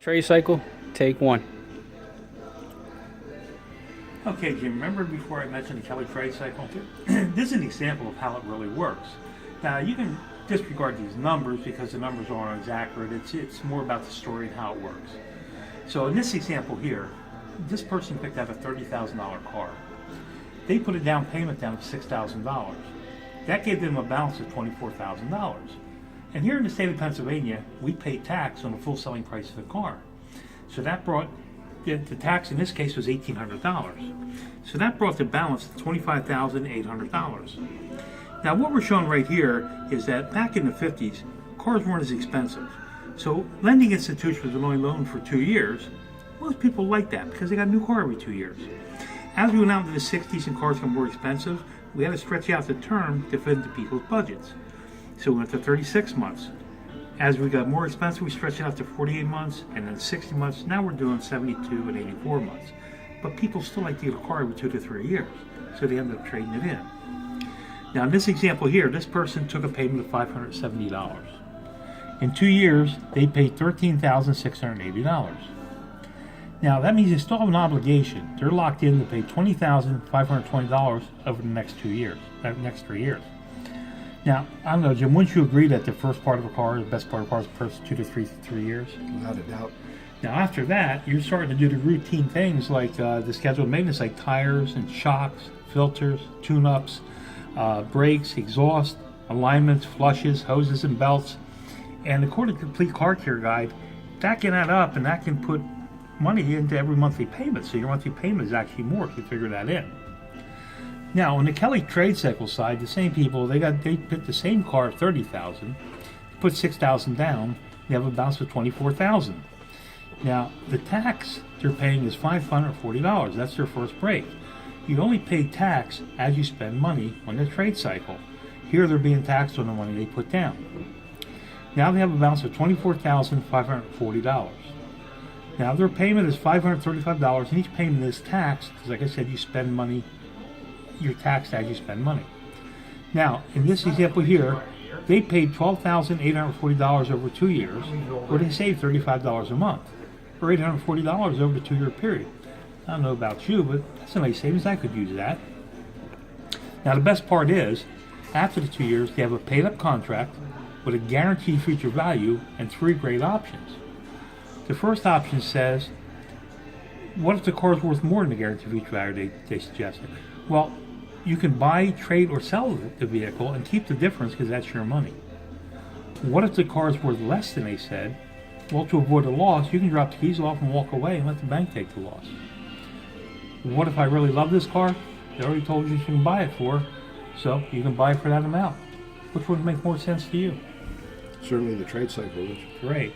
Trade cycle, take one. Okay, Jim, remember before I mentioned the Kelly trade cycle? This is an example of how it really works. Now, you can disregard these numbers because the numbers aren't as accurate. It's more about the story and how it works. So in this example here, this person picked out a $30,000 car. They put a down payment down of $6,000. That gave them a balance of $24,000. And here in the state of Pennsylvania, we pay tax on the full selling price of the car. So that brought, the tax in this case was $1,800. So that brought the balance to $25,800. Now what we're showing right here is that back in the 50s, cars weren't as expensive. So lending institutions would only loan for 2 years. Most people like that because they got a new car every 2 years. As we went out into the 60s and cars got more expensive, we had to stretch out the term to fit into people's budgets. So we went to 36 months. As we got more expensive, we stretched it out to 48 months and then 60 months. Now we're doing 72 and 84 months. But people still like to get a car every 2 to 3 years. So they ended up trading it in. Now in this example here, this person took a payment of $570. In 2 years, they paid $13,680. Now that means they still have an obligation. They're locked in to pay $20,520 over the next 2 years, next 3 years. Now, I don't know, Jim, wouldn't you agree that the first part of a car, the best part of a car is the first 2 to 3 years? Without a doubt. Now, after that, you're starting to do the routine things like the scheduled maintenance, like tires and shocks, filters, tune-ups, brakes, exhaust, alignments, flushes, hoses, and belts. And according to the Complete Car Care Guide, that can add up and that can put money into every monthly payment. So your monthly payment is actually more if you figure that in. Now, on the Kelly trade cycle side, the same people, they picked the same car at $30,000, put $6,000 down, they have a balance of $24,000. Now, the tax they're paying is $540. That's their first break. You only pay tax as you spend money on the trade cycle. Here they're being taxed on the money they put down. Now they have a balance of $24,540. Now their payment is $535, and each payment is taxed because, like I said, you spend money. You're taxed as you spend money. Now, in this example here, they paid $12,840 over 2 years, or they saved $35 a month, or $840 over the 2 year period. I don't know about you, but that's a nice savings. I could use that. Now, the best part is, after the 2 years, they have a paid up contract with a guaranteed future value and 3 great options. The first option says, what if the car is worth more than the guaranteed future value they suggested? Well, you can buy, trade, or sell the vehicle and keep the difference because that's your money. What if the car is worth less than they said? Well, to avoid a loss, you can drop the keys off and walk away and let the bank take the loss. What if I really love this car? They already told you can buy it for, so you can buy it for that amount. Which would make more sense to you? Certainly the trade cycle. Great.